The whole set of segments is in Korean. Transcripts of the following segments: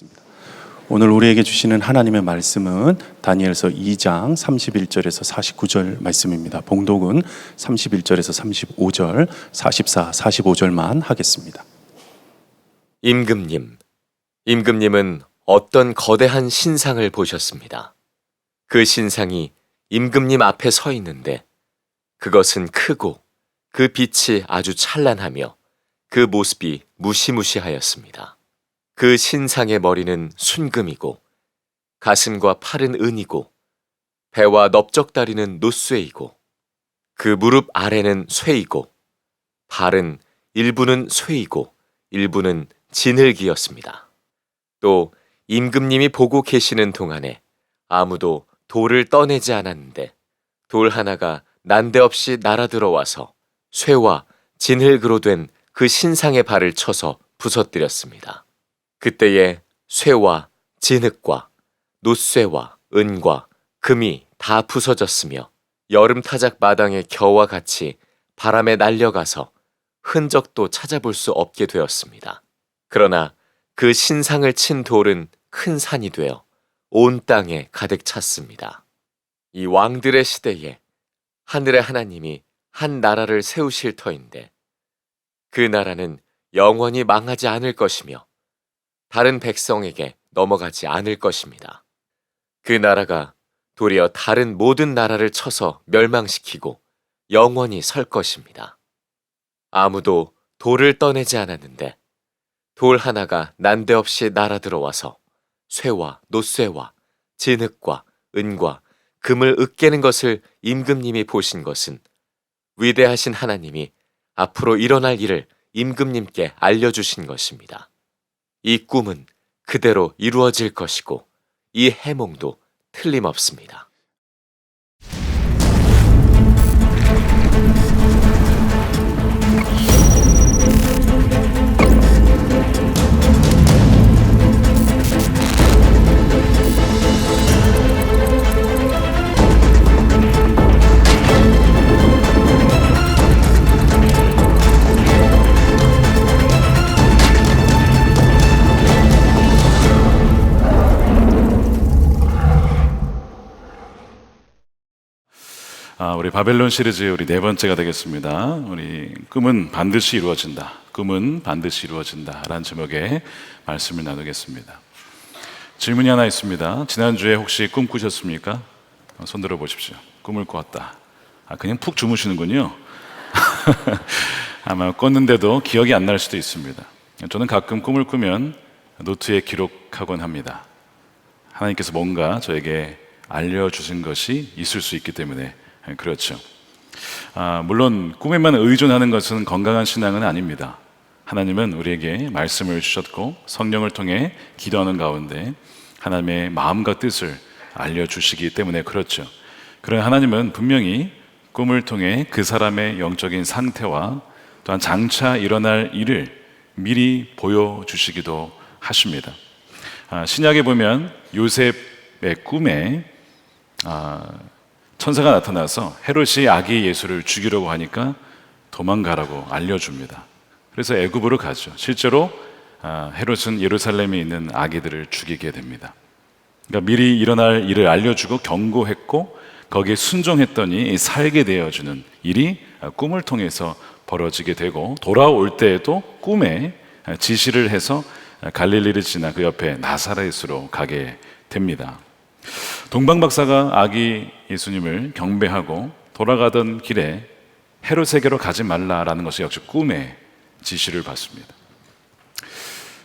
하겠습니다. 오늘 우리에게 주시는 하나님의 말씀은 다니엘서 2장 31절에서 49절 말씀입니다. 봉독은 31절에서 35절, 44, 45절만 하겠습니다. 임금님은 어떤 거대한 신상을 보셨습니다. 그 신상이 임금님 앞에 서 있는데 그것은 크고 그 빛이 아주 찬란하며 그 모습이 무시무시하였습니다. 그 신상의 머리는 순금이고 가슴과 팔은 은이고 배와 넓적다리는 노쇠이고 그 무릎 아래는 쇠이고 발은 일부는 쇠이고 일부는 진흙이었습니다. 또 임금님이 보고 계시는 동안에 아무도 돌을 떠내지 않았는데 돌 하나가 난데없이 날아들어와서 쇠와 진흙으로 된 그 신상의 발을 쳐서 부서뜨렸습니다. 그때에 쇠와 진흙과 노쇠와 은과 금이 다 부서졌으며 여름 타작 마당의 겨와 같이 바람에 날려가서 흔적도 찾아볼 수 없게 되었습니다. 그러나 그 신상을 친 돌은 큰 산이 되어 온 땅에 가득 찼습니다. 이 왕들의 시대에 하늘의 하나님이 한 나라를 세우실 터인데 그 나라는 영원히 망하지 않을 것이며 다른 백성에게 넘어가지 않을 것입니다. 그 나라가 도리어 다른 모든 나라를 쳐서 멸망시키고 영원히 설 것입니다. 아무도 돌을 떠내지 않았는데 돌 하나가 난데없이 날아들어와서 쇠와 노쇠와 진흙과 은과 금을 으깨는 것을 임금님이 보신 것은 위대하신 하나님이 앞으로 일어날 일을 임금님께 알려주신 것입니다. 이 꿈은 그대로 이루어질 것이고 이 해몽도 틀림없습니다. 우리 바벨론 시리즈 우리 네 번째가 되겠습니다. 우리 꿈은 반드시 이루어진다. 꿈은 반드시 이루어진다. 라는 제목의 말씀을 나누겠습니다. 질문이 하나 있습니다. 지난주에 혹시 꿈 꾸셨습니까? 손 들어 보십시오. 꿈을 꾸었다. 그냥 푹 주무시는군요. 아마 꿨는데도 기억이 안 날 수도 있습니다. 저는 가끔 꿈을 꾸면 노트에 기록하곤 합니다. 하나님께서 뭔가 저에게 알려주신 것이 있을 수 있기 때문에 그렇죠. 물론 꿈에만 의존하는 것은 건강한 신앙은 아닙니다. 하나님은 우리에게 말씀을 주셨고 성령을 통해 기도하는 가운데 하나님의 마음과 뜻을 알려주시기 때문에 그렇죠. 그러나 하나님은 분명히 꿈을 통해 그 사람의 영적인 상태와 또한 장차 일어날 일을 미리 보여주시기도 하십니다. 신약에 보면 요셉의 꿈에 천사가 나타나서 헤롯이 아기 예수를 죽이려고 하니까 도망가라고 알려줍니다. 그래서 애굽으로 가죠. 실제로 헤롯은 예루살렘에 있는 아기들을 죽이게 됩니다. 그러니까 미리 일어날 일을 알려주고 경고했고 거기에 순종했더니 살게 되어주는 일이 꿈을 통해서 벌어지게 되고 돌아올 때에도 꿈에 지시를 해서 갈릴리를 지나 그 옆에 나사렛으로 가게 됩니다. 동방박사가 아기 예수님을 경배하고 돌아가던 길에 헤롯에게로 가지 말라라는 것이 역시 꿈에 지시를 받습니다.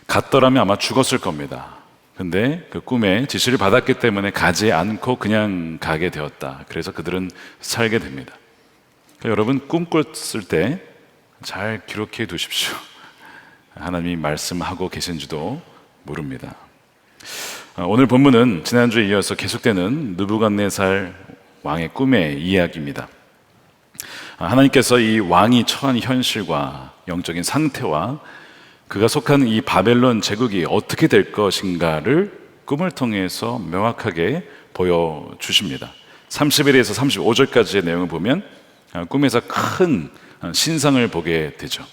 갔더라면 아마 죽었을 겁니다. 근데 그 꿈에 지시를 받았기 때문에 가지 않고 그냥 가게 되었다. 그래서 그들은 살게 됩니다. 그러니까 여러분 꿈 꿨을 때 잘 기록해 두십시오. 하나님이 말씀하고 계신지도 모릅니다. 오늘 본문은 지난주에 이어서 계속되는 느부갓네살 왕의 꿈의 이야기입니다. 하나님께서 이 왕이 처한 현실과 영적인 상태와 그가 속한 이 바벨론 제국이 어떻게 될 것인가를 꿈을 통해서 명확하게 보여주십니다. 31에서 35절까지의 내용을 보면 꿈에서 큰 신상을 보게 되죠.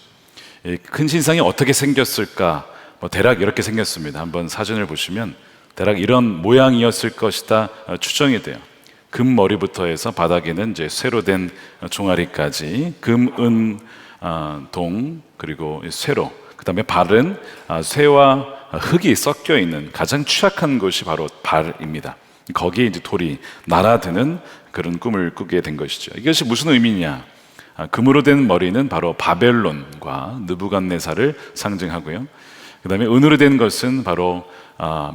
큰 신상이 어떻게 생겼을까 대략 이렇게 생겼습니다. 한번 사진을 보시면 대략 이런 모양이었을 것이다 추정이 돼요. 금 머리부터 해서 바닥에는 이제 쇠로 된 종아리까지 금, 은, 동 그리고 쇠로, 그다음에 발은 쇠와 흙이 섞여 있는 가장 취약한 곳이 바로 발입니다. 거기에 이제 돌이 날아드는 그런 꿈을 꾸게 된 것이죠. 이것이 무슨 의미냐? 금으로 된 머리는 바로 바벨론과 느부갓네살을 상징하고요. 그다음에 은으로 된 것은 바로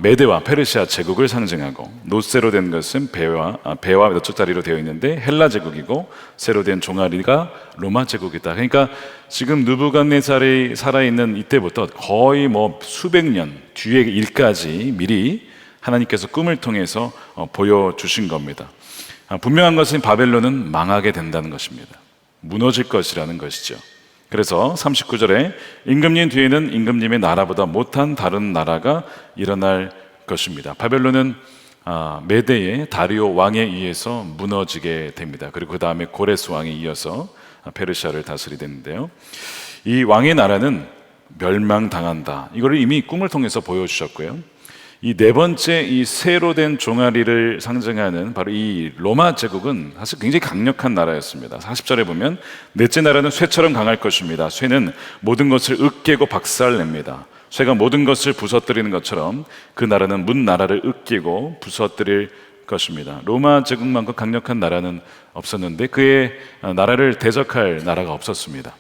메대와 페르시아 제국을 상징하고, 노쇠로 된 것은 배와 몇 쪽짜리로 되어 있는데 헬라 제국이고, 쇠로 된 종아리가 로마 제국이다. 그러니까 지금 느부갓네살이 살아있는 이때부터 거의 뭐 수백 년 뒤의 일까지 미리 하나님께서 꿈을 통해서 보여주신 겁니다. 분명한 것은 바벨론은 망하게 된다는 것입니다. 무너질 것이라는 것이죠. 그래서 39절에 임금님 뒤에는 임금님의 나라보다 못한 다른 나라가 일어날 것입니다. 바벨론은 메대의 다리오 왕에 의해서 무너지게 됩니다. 그리고 그 다음에 고레스 왕에 이어서 페르시아를 다스리는데요. 이 왕의 나라는 멸망당한다. 이걸 이미 꿈을 통해서 보여주셨고요. 이 네 번째 이 쇠로 된 종아리를 상징하는 바로 이 로마 제국은 사실 굉장히 강력한 나라였습니다. 40절에 보면 넷째 나라는 쇠처럼 강할 것입니다. 쇠는 모든 것을 으깨고 박살냅니다. 쇠가 모든 것을 부서뜨리는 것처럼 그 나라는 문 나라를 으깨고 부서뜨릴 것입니다. 로마 제국만큼 강력한 나라는 없었는데 그의 나라를 대적할 나라가 없었습니다.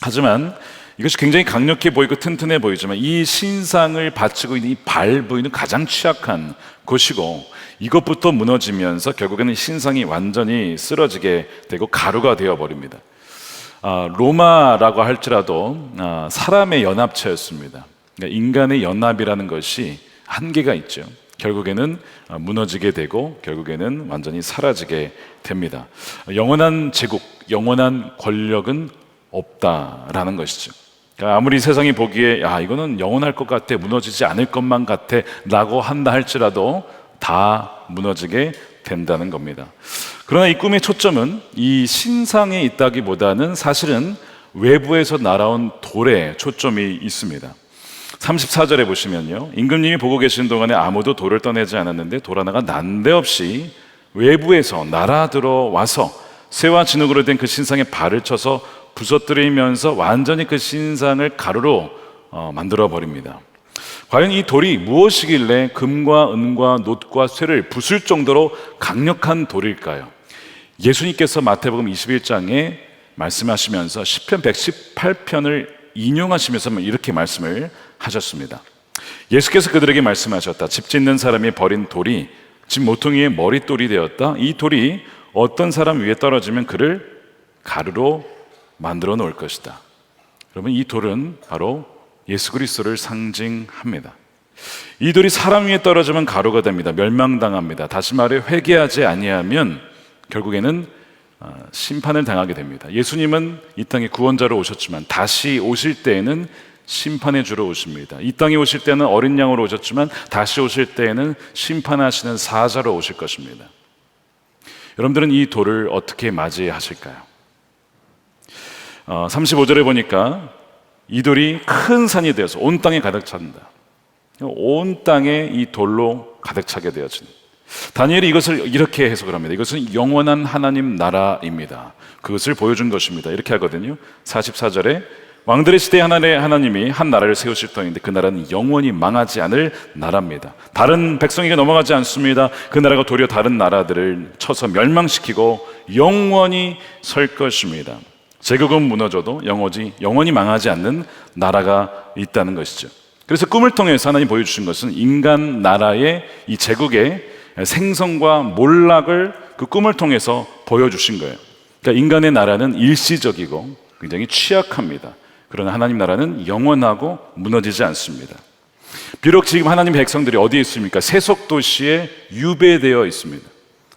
하지만 이것이 굉장히 강력해 보이고 튼튼해 보이지만 이 신상을 바치고 있는 이 발 부위는 가장 취약한 곳이고, 이것부터 무너지면서 결국에는 신상이 완전히 쓰러지게 되고 가루가 되어버립니다. 로마라고 할지라도 사람의 연합체였습니다. 그러니까 인간의 연합이라는 것이 한계가 있죠. 결국에는 무너지게 되고 결국에는 완전히 사라지게 됩니다. 영원한 제국, 영원한 권력은 없다라는 것이죠. 그러니까 아무리 세상이 보기에 이거는 영원할 것 같아, 무너지지 않을 것만 같아 라고 한다 할지라도 다 무너지게 된다는 겁니다. 그러나 이 꿈의 초점은 이 신상에 있다기보다는 사실은 외부에서 날아온 돌에 초점이 있습니다. 34절에 보시면요, 임금님이 보고 계시는 동안에 아무도 돌을 떠내지 않았는데 돌 하나가 난데없이 외부에서 날아들어와서 쇠와 진흙으로 된 그 신상에 발을 쳐서 부서뜨리면서 완전히 그 신상을 가루로 만들어 버립니다. 과연 이 돌이 무엇이길래 금과 은과 놋과 쇠를 부술 정도로 강력한 돌일까요? 예수님께서 마태복음 21장에 말씀하시면서 시편 118편을 인용하시면서 이렇게 말씀을 하셨습니다. 예수께서 그들에게 말씀하셨다. 집 짓는 사람이 버린 돌이 집 모퉁이의 머릿돌이 되었다. 이 돌이 어떤 사람 위에 떨어지면 그를 가루로 만들어 놓을 것이다. 그러면 이 돌은 바로 예수 그리스도를 상징합니다. 이 돌이 사람 위에 떨어지면 가루가 됩니다. 멸망당합니다. 다시 말해 회개하지 아니하면 결국에는 심판을 당하게 됩니다. 예수님은 이 땅에 구원자로 오셨지만 다시 오실 때에는 심판의 주로 오십니다. 이 땅에 오실 때는 어린 양으로 오셨지만 다시 오실 때에는 심판하시는 사자로 오실 것입니다. 여러분들은 이 돌을 어떻게 맞이하실까요? 35절에 보니까 이 돌이 큰 산이 되어서 온 땅에 가득 찬다. 온 땅에 이 돌로 가득 차게 되어진. 다니엘이 이것을 이렇게 해석을 합니다. 이것은 영원한 하나님 나라입니다. 그것을 보여준 것입니다. 이렇게 하거든요. 44절에 왕들의 시대에 하나님이 한 나라를 세우실 터인데 그 나라는 영원히 망하지 않을 나라입니다. 다른 백성에게 넘어가지 않습니다. 그 나라가 도리어 다른 나라들을 쳐서 멸망시키고 영원히 설 것입니다. 제국은 무너져도 영원히 망하지 않는 나라가 있다는 것이죠. 그래서 꿈을 통해서 하나님 보여주신 것은 인간 나라의 이 제국의 생성과 몰락을 그 꿈을 통해서 보여주신 거예요. 그러니까 인간의 나라는 일시적이고 굉장히 취약합니다. 그러나 하나님 나라는 영원하고 무너지지 않습니다. 비록 지금 하나님 백성들이 어디에 있습니까? 세속 도시에 유배되어 있습니다.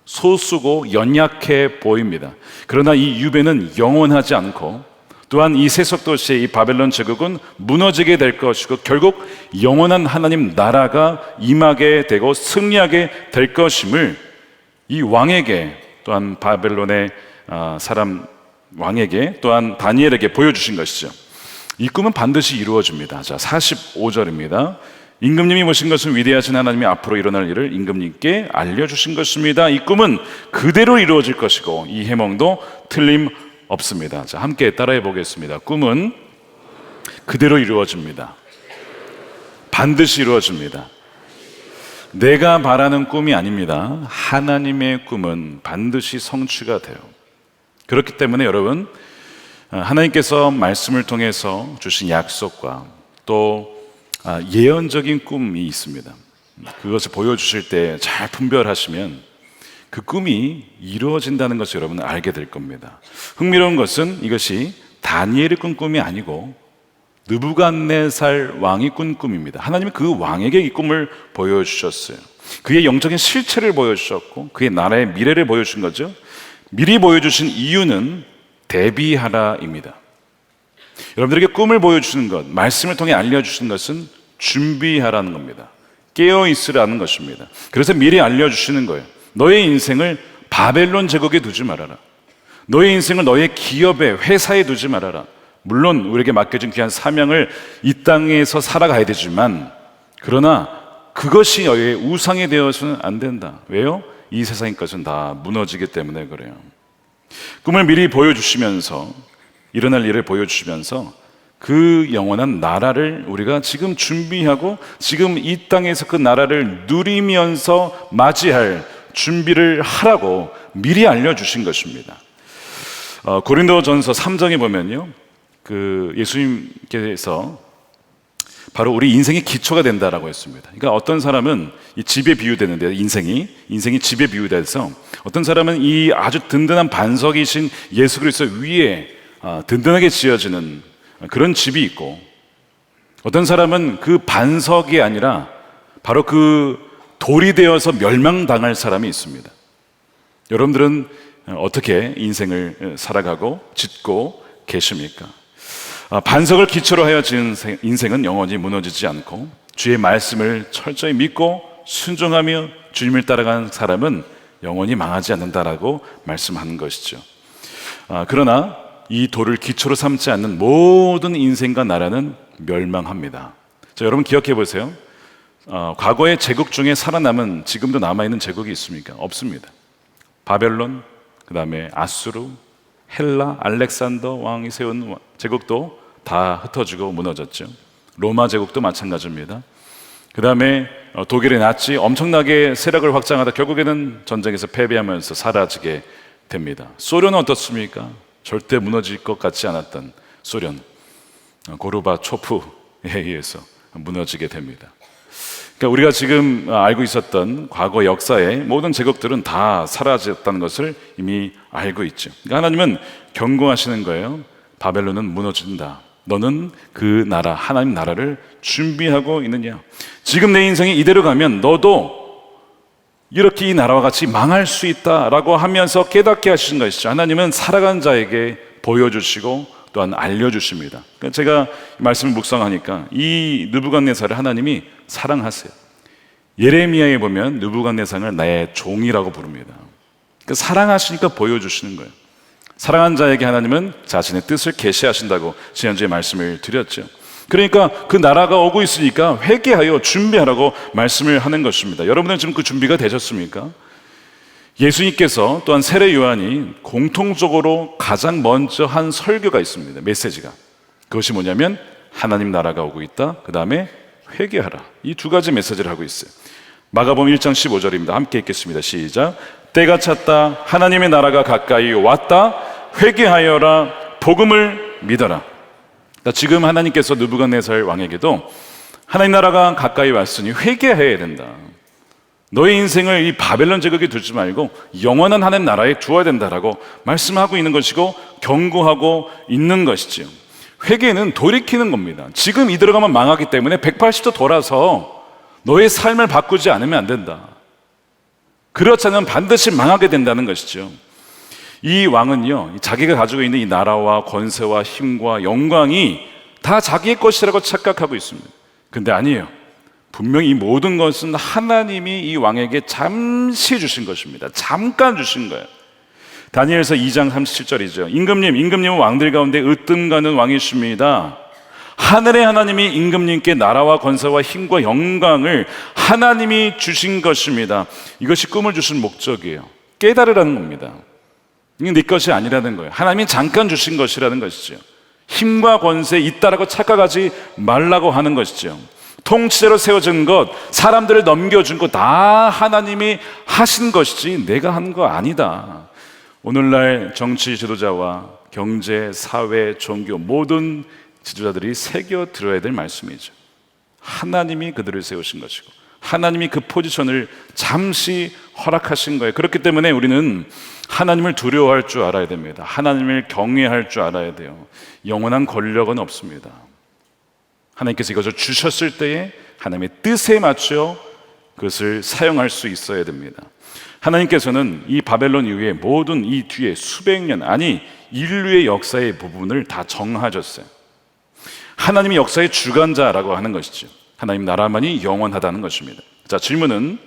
소수고 연약해 보입니다. 그러나 이 유배는 영원하지 않고 또한 이 세속 도시의 이 바벨론 제국은 무너지게 될 것이고 결국 영원한 하나님 나라가 임하게 되고 승리하게 될 것임을 이 왕에게, 또한 바벨론의 사람 왕에게, 또한 다니엘에게 보여주신 것이죠. 이 꿈은 반드시 이루어집니다. 자, 45절입니다. 임금님이 보신 것은 위대하신 하나님이 앞으로 일어날 일을 임금님께 알려주신 것입니다. 이 꿈은 그대로 이루어질 것이고 이 해몽도 틀림없습니다. 자, 함께 따라해 보겠습니다. 꿈은 그대로 이루어집니다. 반드시 이루어집니다. 내가 바라는 꿈이 아닙니다. 하나님의 꿈은 반드시 성취가 돼요. 그렇기 때문에 여러분, 하나님께서 말씀을 통해서 주신 약속과 또 예언적인 꿈이 있습니다. 그것을 보여주실 때 잘 분별하시면 그 꿈이 이루어진다는 것을 여러분은 알게 될 겁니다. 흥미로운 것은 이것이 다니엘이 꾼 꿈이 아니고 느부갓네살 왕이 꾼 꿈입니다. 하나님은 그 왕에게 이 꿈을 보여주셨어요. 그의 영적인 실체를 보여주셨고 그의 나라의 미래를 보여주신 거죠. 미리 보여주신 이유는 대비하라입니다. 여러분들에게 꿈을 보여주시는 것, 말씀을 통해 알려주시는 것은 준비하라는 겁니다. 깨어있으라는 것입니다. 그래서 미리 알려주시는 거예요. 너의 인생을 바벨론 제국에 두지 말아라. 너의 인생을 너의 기업에, 회사에 두지 말아라. 물론 우리에게 맡겨진 귀한 사명을 이 땅에서 살아가야 되지만 그러나 그것이 너의 우상이 되어서는 안 된다. 왜요? 이 세상의 것은 다 무너지기 때문에 그래요. 꿈을 미리 보여주시면서 일어날 일을 보여주시면서 그 영원한 나라를 우리가 지금 준비하고 지금 이 땅에서 그 나라를 누리면서 맞이할 준비를 하라고 미리 알려주신 것입니다. 고린도전서 3장에 보면요, 그 예수님께서 바로 우리 인생의 기초가 된다라고 했습니다. 그러니까 어떤 사람은 이 집에 비유되는데 인생이 집에 비유돼서 어떤 사람은 이 아주 든든한 반석이신 예수 그리스도 위에 든든하게 지어지는 그런 집이 있고 어떤 사람은 그 반석이 아니라 바로 그 돌이 되어서 멸망당할 사람이 있습니다. 여러분들은 어떻게 인생을 살아가고 짓고 계십니까? 반석을 기초로 하여 지은 인생은 영원히 무너지지 않고 주의 말씀을 철저히 믿고 순종하며 주님을 따라가는 사람은 영원히 망하지 않는다라고 말씀하는 것이죠. 그러나 이 돌을 기초로 삼지 않는 모든 인생과 나라는 멸망합니다. 자, 여러분 기억해 보세요. 과거의 제국 중에 살아남은 지금도 남아있는 제국이 있습니까? 없습니다. 바벨론, 그 다음에 아수르, 헬라, 알렉산더 왕이 세운 제국도 다 흩어지고 무너졌죠. 로마 제국도 마찬가지입니다. 그 다음에 독일의 나치 엄청나게 세력을 확장하다 결국에는 전쟁에서 패배하면서 사라지게 됩니다. 소련은 어떻습니까? 절대 무너질 것 같지 않았던 소련, 고르바초프에 의해서 무너지게 됩니다. 그러니까 우리가 지금 알고 있었던 과거 역사의 모든 제국들은 다 사라졌다는 것을 이미 알고 있죠. 그러니까 하나님은 경고하시는 거예요. 바벨론은 무너진다. 너는 그 나라, 하나님 나라를 준비하고 있느냐? 지금 내 인생이 이대로 가면 너도 이렇게 이 나라와 같이 망할 수 있다라고 하면서 깨닫게 하시는 것이죠. 하나님은 살아간 자에게 보여주시고 또한 알려주십니다. 그러니까 제가 말씀을 묵상하니까 이 느부갓네살을 하나님이 사랑하세요. 예레미야에 보면 느부갓네살을 나의 종이라고 부릅니다. 그러니까 사랑하시니까 보여주시는 거예요. 사랑한 자에게 하나님은 자신의 뜻을 계시하신다고 지난주에 말씀을 드렸죠. 그러니까 그 나라가 오고 있으니까 회개하여 준비하라고 말씀을 하는 것입니다. 여러분은 지금 그 준비가 되셨습니까? 예수님께서 또한 세례 요한이 공통적으로 가장 먼저 한 설교가 있습니다. 메시지가. 그것이 뭐냐면 하나님 나라가 오고 있다. 그 다음에 회개하라. 이 두 가지 메시지를 하고 있어요. 마가복음 1장 15절입니다. 함께 읽겠습니다. 시작. 때가 찼다. 하나님의 나라가 가까이 왔다. 회개하여라. 복음을 믿어라. 지금 하나님께서 느부갓네살 왕에게도 하나님 나라가 가까이 왔으니 회개해야 된다. 너의 인생을 이 바벨론 제국에 두지 말고 영원한 하나님 나라에 두어야 된다라고 말씀하고 있는 것이고 경고하고 있는 것이지요. 회개는 돌이키는 겁니다. 지금 이대로 가면 망하기 때문에 180도 돌아서 너의 삶을 바꾸지 않으면 안 된다. 그렇지 않으면 반드시 망하게 된다는 것이죠. 이 왕은요, 자기가 가지고 있는 이 나라와 권세와 힘과 영광이 다 자기의 것이라고 착각하고 있습니다. 근데 아니에요. 분명히 이 모든 것은 하나님이 이 왕에게 잠시 주신 것입니다. 잠깐 주신 거예요. 다니엘서 2장 37절이죠. 임금님은 왕들 가운데 으뜸 가는 왕이십니다. 하늘의 하나님이 임금님께 나라와 권세와 힘과 영광을 하나님이 주신 것입니다. 이것이 꿈을 주신 목적이에요. 깨달으라는 겁니다. 이게 네 것이 아니라는 거예요. 하나님이 잠깐 주신 것이라는 것이죠. 힘과 권세에 있다라고 착각하지 말라고 하는 것이죠. 통치자로 세워진 것, 사람들을 넘겨준 것 다 하나님이 하신 것이지 내가 한 거 아니다. 오늘날 정치 지도자와 경제, 사회, 종교 모든 지도자들이 새겨 들어야 될 말씀이죠. 하나님이 그들을 세우신 것이고 하나님이 그 포지션을 잠시 허락하신 거예요. 그렇기 때문에 우리는 하나님을 두려워할 줄 알아야 됩니다. 하나님을 경외할 줄 알아야 돼요. 영원한 권력은 없습니다. 하나님께서 이것을 주셨을 때에 하나님의 뜻에 맞춰 그것을 사용할 수 있어야 됩니다. 하나님께서는 이 바벨론 이후에 모든 이 뒤에 수백 년, 아니 인류의 역사의 부분을 다 정하셨어요. 하나님이 역사의 주관자라고 하는 것이죠. 하나님 나라만이 영원하다는 것입니다. 자, 질문은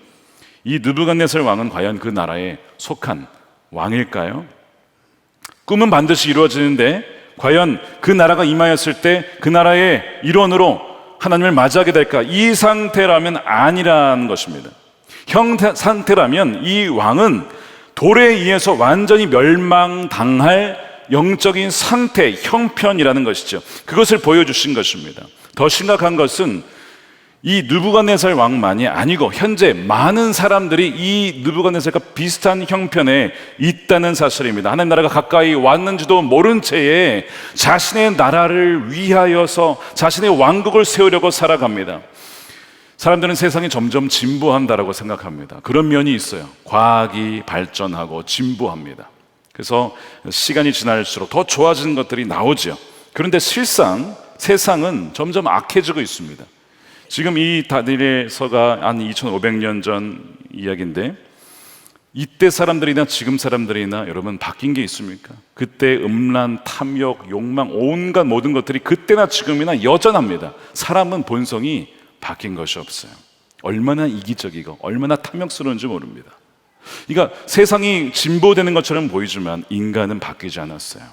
이 느부갓네살 왕은 과연 그 나라에 속한 왕일까요? 꿈은 반드시 이루어지는데 과연 그 나라가 임하였을 때 그 나라의 일원으로 하나님을 맞이하게 될까? 이 상태라면 아니라는 것입니다. 상태라면 이 왕은 돌에 의해서 완전히 멸망당할 영적인 상태, 형편이라는 것이죠. 그것을 보여주신 것입니다. 더 심각한 것은 이 느부갓네살 왕만이 아니고 현재 많은 사람들이 이 느부갓네살과 비슷한 형편에 있다는 사실입니다. 하나님 나라가 가까이 왔는지도 모른 채에 자신의 나라를 위하여서 자신의 왕국을 세우려고 살아갑니다. 사람들은 세상이 점점 진보한다라고 생각합니다. 그런 면이 있어요. 과학이 발전하고 진보합니다. 그래서 시간이 지날수록 더 좋아지는 것들이 나오죠. 그런데 실상 세상은 점점 악해지고 있습니다. 지금 이 다니엘서가 한 2500년 전 이야기인데 이때 사람들이나 지금 사람들이나 여러분 바뀐 게 있습니까? 그때 음란, 탐욕, 욕망, 온갖 모든 것들이 그때나 지금이나 여전합니다. 사람은 본성이 바뀐 것이 없어요. 얼마나 이기적이고 얼마나 탐욕스러운지 모릅니다. 그러니까 세상이 진보되는 것처럼 보이지만 인간은 바뀌지 않았어요.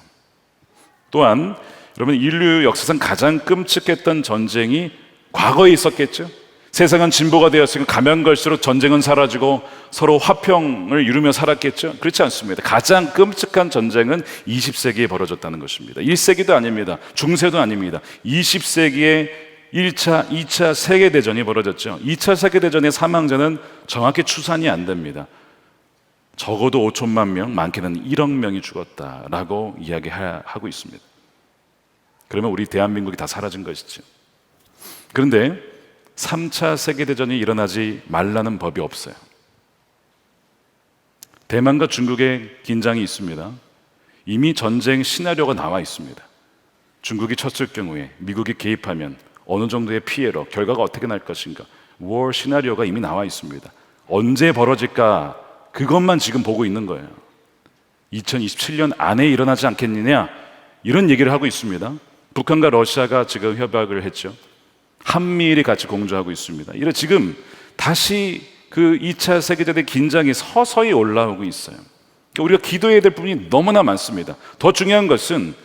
또한 여러분 인류 역사상 가장 끔찍했던 전쟁이 과거에 있었겠죠. 세상은 진보가 되었으니까 가면 갈수록 전쟁은 사라지고 서로 화평을 이루며 살았겠죠. 그렇지 않습니다. 가장 끔찍한 전쟁은 20세기에 벌어졌다는 것입니다. 1세기도 아닙니다. 중세도 아닙니다. 20세기에 1차, 2차 세계대전이 벌어졌죠. 2차 세계대전의 사망자는 정확히 추산이 안 됩니다. 적어도 5천만 명, 많게는 1억 명이 죽었다라고 이야기하고 있습니다. 그러면 우리 대한민국이 다 사라진 것이죠. 그런데 3차 세계대전이 일어나지 말라는 법이 없어요. 대만과 중국의 긴장이 있습니다. 이미 전쟁 시나리오가 나와 있습니다. 중국이 쳤을 경우에 미국이 개입하면 어느 정도의 피해로 결과가 어떻게 날 것인가, 워 시나리오가 이미 나와 있습니다. 언제 벌어질까 그것만 지금 보고 있는 거예요. 2027년 안에 일어나지 않겠느냐 이런 얘기를 하고 있습니다. 북한과 러시아가 지금 협약을 했죠. 한미일이 같이 공조하고 있습니다. 이래 지금 다시 그 2차 세계대전의 긴장이 서서히 올라오고 있어요. 우리가 기도해야 될 부분이 너무나 많습니다. 더 중요한 것은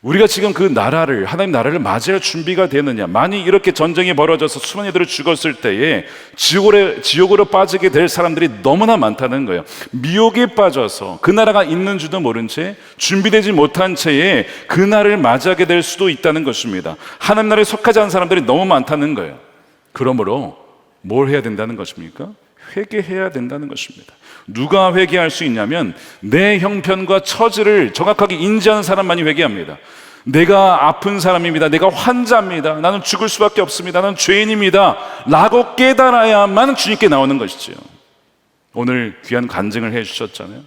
우리가 지금 그 나라를, 하나님 나라를 맞이할 준비가 되느냐. 만약 이렇게 전쟁이 벌어져서 수많은 이들을 죽었을 때에 지옥으로 빠지게 될 사람들이 너무나 많다는 거예요. 미혹에 빠져서 그 나라가 있는 줄도 모른 채 준비되지 못한 채에 그 나라를 맞이하게 될 수도 있다는 것입니다. 하나님 나라에 속하지 않은 사람들이 너무 많다는 거예요. 그러므로 뭘 해야 된다는 것입니까? 회개해야 된다는 것입니다. 누가 회개할 수 있냐면 내 형편과 처지를 정확하게 인지하는 사람만이 회개합니다. 내가 아픈 사람입니다. 내가 환자입니다. 나는 죽을 수밖에 없습니다. 나는 죄인입니다. 라고 깨달아야만 주님께 나오는 것이죠. 오늘 귀한 간증을 해 주셨잖아요.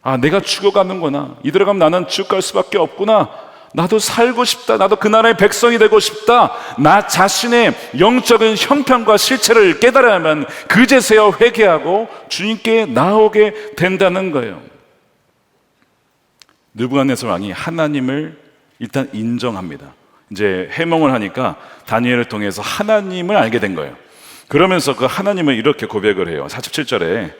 아, 내가 죽어가는구나. 이대로 가면 나는 지옥 갈 수밖에 없구나. 나도 살고 싶다. 나도 그 나라의 백성이 되고 싶다. 나 자신의 영적인 형편과 실체를 깨달아야만 그제서야 회개하고 주님께 나오게 된다는 거예요. 느부갓네살 왕이 하나님을 일단 인정합니다. 이제 해몽을 하니까 다니엘을 통해서 하나님을 알게 된 거예요. 그러면서 그 하나님을 이렇게 고백을 해요. 47절에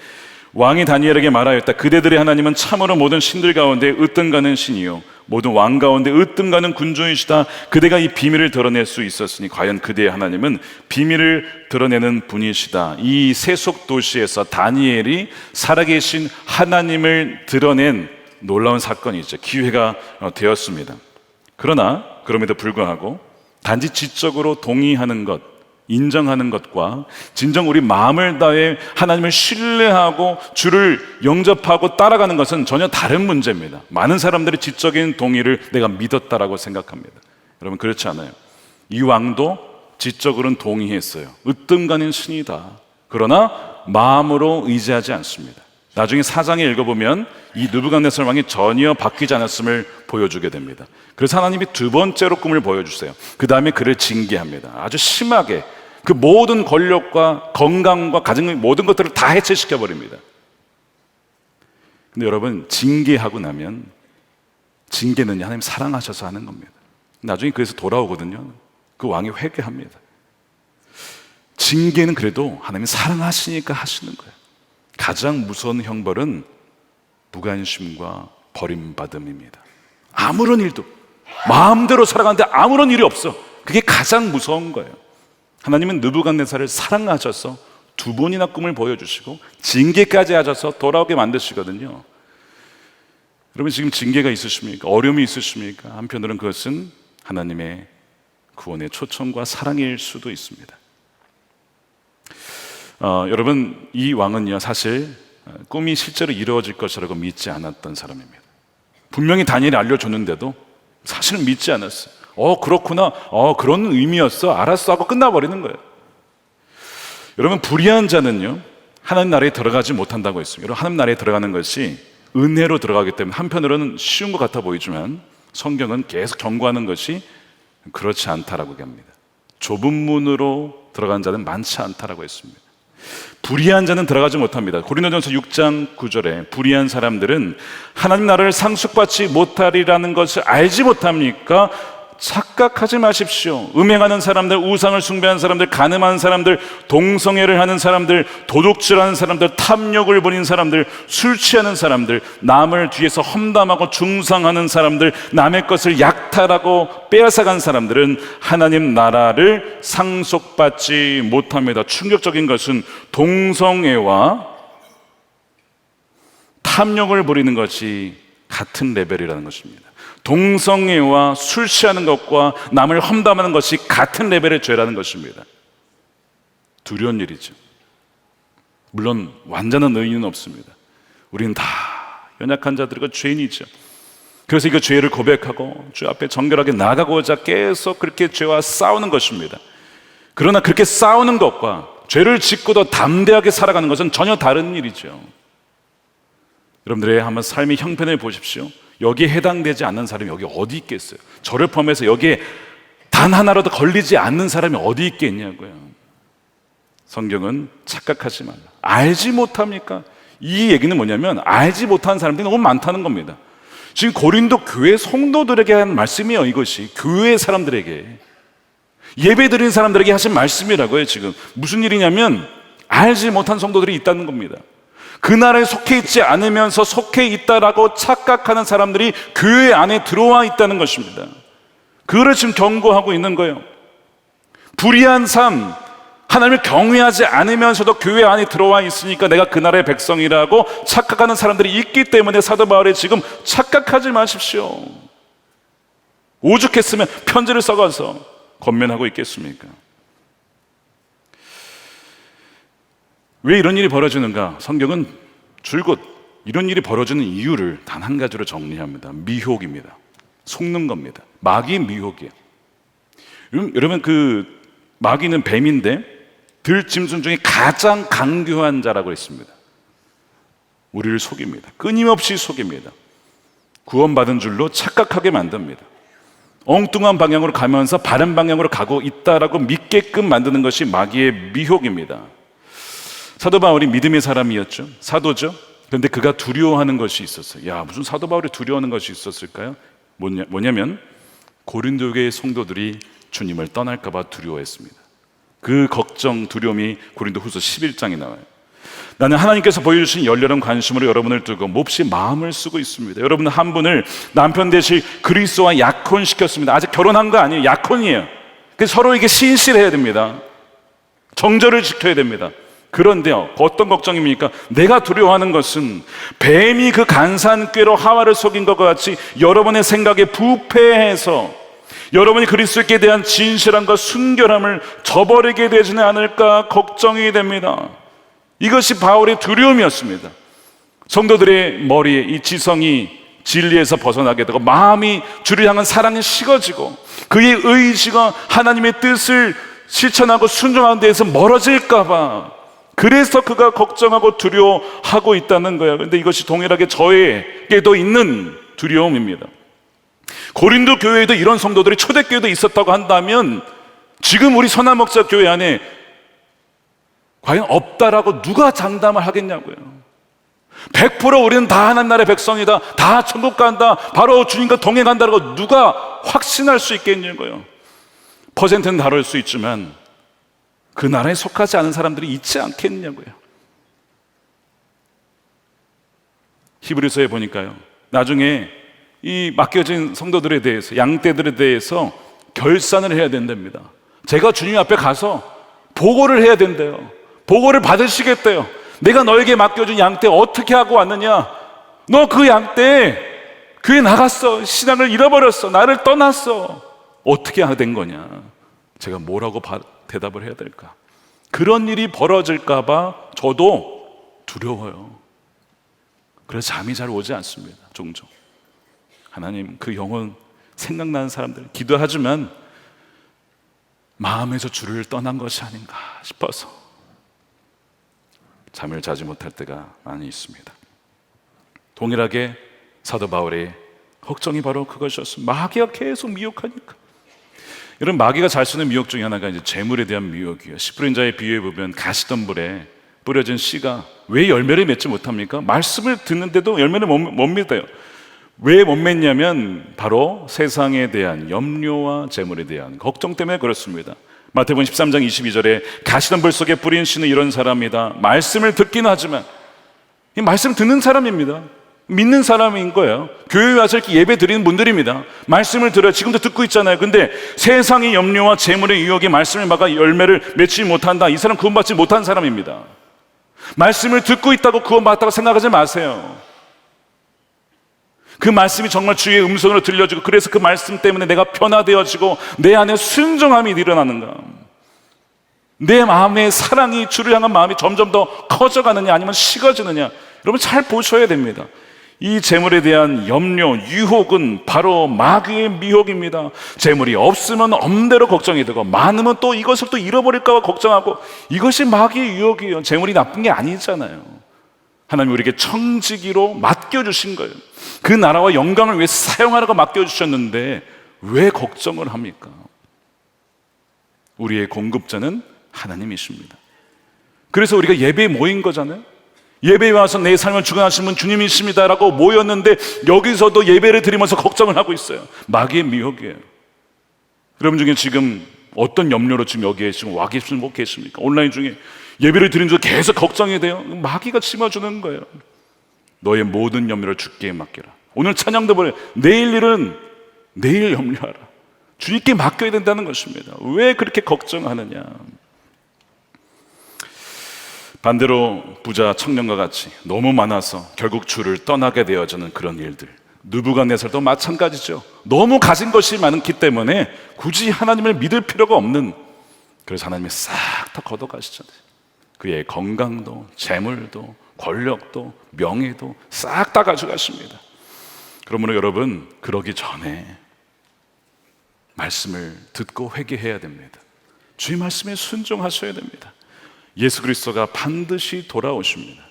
왕이 다니엘에게 말하였다. 그대들의 하나님은 참으로 모든 신들 가운데 으뜸가는 신이요 모든 왕 가운데 으뜸가는 군주이시다. 그대가 이 비밀을 드러낼 수 있었으니 과연 그대의 하나님은 비밀을 드러내는 분이시다. 이 세속 도시에서 다니엘이 살아계신 하나님을 드러낸 놀라운 사건이죠. 기회가 되었습니다. 그러나 그럼에도 불구하고 단지 지적으로 동의하는 것, 인정하는 것과 진정 우리 마음을 다해 하나님을 신뢰하고 주를 영접하고 따라가는 것은 전혀 다른 문제입니다. 많은 사람들이 지적인 동의를 내가 믿었다라고 생각합니다. 여러분 그렇지 않아요. 이 왕도 지적으로는 동의했어요. 으뜸가는 신이다. 그러나 마음으로 의지하지 않습니다. 나중에 4장에 읽어보면 이 느부갓네살 왕이 전혀 바뀌지 않았음을 보여주게 됩니다. 그래서 하나님이 두 번째로 꿈을 보여주세요. 그 다음에 그를 징계합니다. 아주 심하게 그 모든 권력과 건강과 가정의 모든 것들을 다 해체시켜버립니다. 근데 여러분 징계하고 나면 징계는 하나님 사랑하셔서 하는 겁니다. 나중에 그래서 돌아오거든요. 그 왕이 회개합니다. 징계는 그래도 하나님이 사랑하시니까 하시는 거예요. 가장 무서운 형벌은 무관심과 버림받음입니다. 아무런 일도 마음대로 살아가는데 아무런 일이 없어. 그게 가장 무서운 거예요. 하나님은 느부갓네살을 사랑하셔서 두 번이나 꿈을 보여주시고 징계까지 하셔서 돌아오게 만드시거든요. 여러분 지금 징계가 있으십니까? 어려움이 있으십니까? 한편으로는 그것은 하나님의 구원의 초청과 사랑일 수도 있습니다. 여러분 이 왕은요 사실 꿈이 실제로 이루어질 것이라고 믿지 않았던 사람입니다. 분명히 다니엘이 알려줬는데도 사실은 믿지 않았어요. 그렇구나, 그런 의미였어, 알았어 하고 끝나버리는 거예요. 여러분 불의한 자는요 하나님 나라에 들어가지 못한다고 했습니다. 여러분 하나님 나라에 들어가는 것이 은혜로 들어가기 때문에 한편으로는 쉬운 것 같아 보이지만 성경은 계속 경고하는 것이 그렇지 않다라고 얘기합니다. 좁은 문으로 들어간 자는 많지 않다라고 했습니다. 불의한 자는 들어가지 못합니다. 고린도전서 6장 9절에 불의한 사람들은 하나님 나라를 상속받지 못하리라는 것을 알지 못합니까? 착각하지 마십시오. 음행하는 사람들, 우상을 숭배하는 사람들, 간음하는 사람들, 동성애를 하는 사람들, 도둑질하는 사람들, 탐욕을 부리는 사람들, 술 취하는 사람들, 남을 뒤에서 험담하고 중상하는 사람들, 남의 것을 약탈하고 빼앗아간 사람들은 하나님 나라를 상속받지 못합니다. 충격적인 것은 동성애와 탐욕을 부리는 것이 같은 레벨이라는 것입니다. 동성애와 술 취하는 것과 남을 험담하는 것이 같은 레벨의 죄라는 것입니다. 두려운 일이죠. 물론 완전한 의인은 없습니다. 우리는 다 연약한 자들이고 죄인이죠. 그래서 이거 죄를 고백하고 주 앞에 정결하게 나가고자 계속 그렇게 죄와 싸우는 것입니다. 그러나 그렇게 싸우는 것과 죄를 짓고도 담대하게 살아가는 것은 전혀 다른 일이죠. 여러분들의 한번 삶의 형편을 보십시오. 여기에 해당되지 않는 사람이 여기 어디 있겠어요? 저를 포함해서 여기에 단 하나라도 걸리지 않는 사람이 어디 있겠냐고요. 성경은 착각하지 말라. 알지 못합니까? 이 얘기는 뭐냐면 알지 못하는 사람들이 너무 많다는 겁니다. 지금 고린도 교회 성도들에게 한 말씀이에요. 이것이 교회 사람들에게, 예배 드리는 사람들에게 하신 말씀이라고요. 지금 무슨 일이냐면 알지 못한 성도들이 있다는 겁니다. 그 나라에 속해 있지 않으면서 속해 있다라고 착각하는 사람들이 교회 안에 들어와 있다는 것입니다. 그거를 지금 경고하고 있는 거예요. 불의한 삶, 하나님을 경외하지 않으면서도 교회 안에 들어와 있으니까 내가 그 나라의 백성이라고 착각하는 사람들이 있기 때문에 사도 바울이 지금 착각하지 마십시오. 오죽했으면 편지를 써가서 권면하고 있겠습니까? 왜 이런 일이 벌어지는가? 성경은 줄곧 이런 일이 벌어지는 이유를 단 한 가지로 정리합니다. 미혹입니다. 속는 겁니다. 마귀의 미혹이에요. 여러분 그 마귀는 뱀인데 들짐승 중에 가장 강교한 자라고 했습니다. 우리를 속입니다. 끊임없이 속입니다. 구원받은 줄로 착각하게 만듭니다. 엉뚱한 방향으로 가면서 바른 방향으로 가고 있다라고 믿게끔 만드는 것이 마귀의 미혹입니다. 사도 바울이 믿음의 사람이었죠. 사도죠. 그런데 그가 두려워하는 것이 있었어요. 야, 무슨 사도 바울이 두려워하는 것이 있었을까요? 뭐냐면 고린도 교회의 성도들이 주님을 떠날까 봐 두려워했습니다. 그 걱정, 두려움이 고린도 후서 11장에 나와요. 나는 하나님께서 보여주신 열렬한 관심으로 여러분을 두고 몹시 마음을 쓰고 있습니다. 여러분 한 분을 남편 되실 그리스도와 약혼시켰습니다. 아직 결혼한 거 아니에요. 약혼이에요. 그래서 서로에게 신실해야 됩니다. 정절을 지켜야 됩니다. 그런데요, 어떤 걱정입니까? 내가 두려워하는 것은 뱀이 그 간사한 꾀로 하와를 속인 것과 같이 여러분의 생각에 부패해서 여러분이 그리스도께 대한 진실함과 순결함을 저버리게 되지는 않을까 걱정이 됩니다. 이것이 바울의 두려움이었습니다. 성도들의 머리에 이 지성이 진리에서 벗어나게 되고 마음이 주를 향한 사랑이 식어지고 그의 의지가 하나님의 뜻을 실천하고 순종하는 데에서 멀어질까 봐, 그래서 그가 걱정하고 두려워하고 있다는 거예요. 그런데 이것이 동일하게 저에게도 있는 두려움입니다. 고린도 교회에도 이런 성도들이 초대교회도 있었다고 한다면 지금 우리 선한 목자 교회 안에 과연 없다라고 누가 장담을 하겠냐고요. 100% 우리는 다 하나님 나라의 백성이다, 다 천국 간다, 바로 주님과 동행한다라고 누가 확신할 수 있겠냐고요. 퍼센트는 다를 수 있지만 그 나라에 속하지 않은 사람들이 있지 않겠냐고요. 히브리서에 보니까요, 나중에 이 맡겨진 성도들에 대해서, 양떼들에 대해서 결산을 해야 된답니다. 제가 주님 앞에 가서 보고를 해야 된대요. 보고를 받으시겠대요. 내가 너에게 맡겨준 양떼 어떻게 하고 왔느냐? 너 그 양떼 교회 나갔어, 신앙을 잃어버렸어, 나를 떠났어. 어떻게 된 거냐? 제가 뭐라고 대답을 해야 될까? 그런 일이 벌어질까 봐 저도 두려워요. 그래서 잠이 잘 오지 않습니다. 종종 하나님, 그 영혼 생각나는 사람들 기도하지만 마음에서 주를 떠난 것이 아닌가 싶어서 잠을 자지 못할 때가 많이 있습니다. 동일하게 사도 바울의 걱정이 바로 그것이었습니다. 마귀가 계속 미혹하니까. 여러분, 마귀가 잘 쓰는 미혹 중에 하나가 이제 재물에 대한 미혹이에요. 씨 뿌린 자의 비유에 보면 가시덤불에 뿌려진 씨가 왜 열매를 맺지 못합니까? 말씀을 듣는데도 열매를 못 맺어요. 왜 못 맺냐면 바로 세상에 대한 염려와 재물에 대한 걱정 때문에 그렇습니다. 마태복음 13장 22절에 가시덤불 속에 뿌린 씨는 이런 사람이다. 말씀을 듣긴 하지만, 이 말씀 듣는 사람입니다. 믿는 사람인 거예요. 교회에 와서 이렇게 예배 드리는 분들입니다. 말씀을 들어요. 지금도 듣고 있잖아요. 근데 세상의 염려와 재물의 유혹이 말씀을 막아 열매를 맺지 못한다. 이 사람 구원받지 못한 사람입니다. 말씀을 듣고 있다고 구원받았다고 생각하지 마세요. 그 말씀이 정말 주의 음성으로 들려지고, 그래서 그 말씀 때문에 내가 변화되어지고 내 안에 순종함이 일어나는가, 내 마음의 사랑이, 주를 향한 마음이 점점 더 커져가느냐 아니면 식어지느냐, 여러분 잘 보셔야 됩니다. 이 재물에 대한 염려, 유혹은 바로 마귀의 미혹입니다. 재물이 없으면 없는 대로 걱정이 되고, 많으면 또 이것을 또 잃어버릴까 봐 걱정하고, 이것이 마귀의 유혹이에요. 재물이 나쁜 게 아니잖아요. 하나님 우리에게 청지기로 맡겨주신 거예요. 그 나라와 영광을 위해 사용하라고 맡겨주셨는데 왜 걱정을 합니까? 우리의 공급자는 하나님이십니다. 그래서 우리가 예배에 모인 거잖아요. 예배에 와서 내 삶을 주관하시는 분 주님이십니다 라고 모였는데, 여기서도 예배를 드리면서 걱정을 하고 있어요. 마귀의 미혹이에요. 여러분 중에 지금 어떤 염려로 지금 여기에 지금 와 계시는 분 계십니까? 온라인 중에 예배를 드리는 중 계속 걱정이 돼요. 마귀가 심어주는 거예요. 너의 모든 염려를 주께 맡겨라. 오늘 찬양도 보래, 내일 일은 내일 염려하라. 주님께 맡겨야 된다는 것입니다. 왜 그렇게 걱정하느냐? 반대로 부자 청년과 같이 너무 많아서 결국 주를 떠나게 되어지는 그런 일들, 느부갓네살도 마찬가지죠. 너무 가진 것이 많기 때문에 굳이 하나님을 믿을 필요가 없는, 그래서 하나님이 싹 다 걷어가시잖아요. 그의 건강도, 재물도, 권력도, 명예도 싹 다 가져가십니다. 그러므로 여러분, 그러기 전에 말씀을 듣고 회개해야 됩니다. 주의 말씀에 순종하셔야 됩니다. 예수 그리스도가 반드시 돌아오십니다.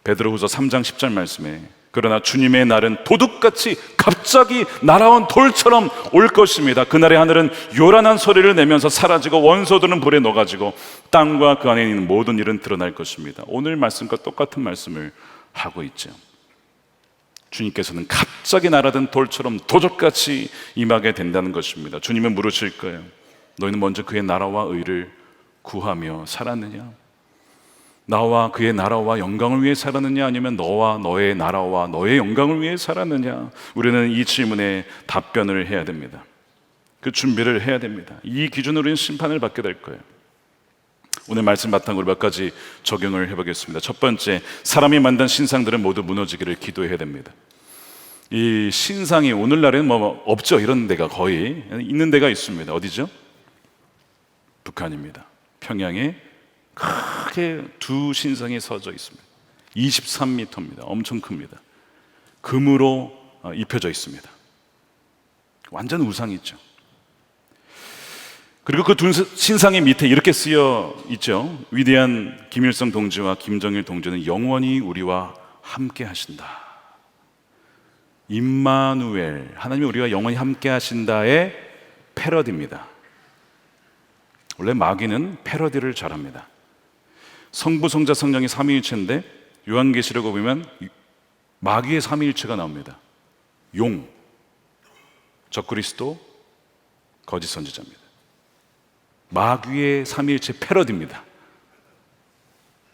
베드로후서 3장 10절 말씀에, 그러나 주님의 날은 도둑같이 갑자기 날아온 돌처럼 올 것입니다. 그날의 하늘은 요란한 소리를 내면서 사라지고 원소들은 불에 녹아지고 땅과 그 안에 있는 모든 일은 드러날 것입니다. 오늘 말씀과 똑같은 말씀을 하고 있죠. 주님께서는 갑자기 날아든 돌처럼 도적같이 임하게 된다는 것입니다. 주님은 물으실 거예요. 너희는 먼저 그의 나라와 의를 구하며 살았느냐? 나와 그의 나라와 영광을 위해 살았느냐, 아니면 너와 너의 나라와 너의 영광을 위해 살았느냐? 우리는 이 질문에 답변을 해야 됩니다. 그 준비를 해야 됩니다. 이 기준으로 우리는 심판을 받게 될 거예요. 오늘 말씀 바탕으로 몇 가지 적용을 해보겠습니다. 첫 번째, 사람이 만든 신상들은 모두 무너지기를 기도해야 됩니다. 이 신상이 오늘날에는 뭐 없죠. 이런 데가 거의 있는 데가 있습니다. 어디죠? 북한입니다. 평양에 크게 두 신상이 서져 있습니다. 23m입니다. 엄청 큽니다. 금으로 입혀져 있습니다. 완전 우상이죠. 그리고 그 두 신상의 밑에 이렇게 쓰여 있죠. 위대한 김일성 동지와 김정일 동지는 영원히 우리와 함께 하신다. 임마누엘, 하나님이 우리와 영원히 함께 하신다의 패러디입니다. 원래 마귀는 패러디를 잘합니다. 성부, 성자, 성령이 삼위일체인데 요한계시록에 보면 마귀의 삼위일체가 나옵니다. 용, 적그리스도, 거짓 선지자입니다. 마귀의 삼위일체 패러디입니다.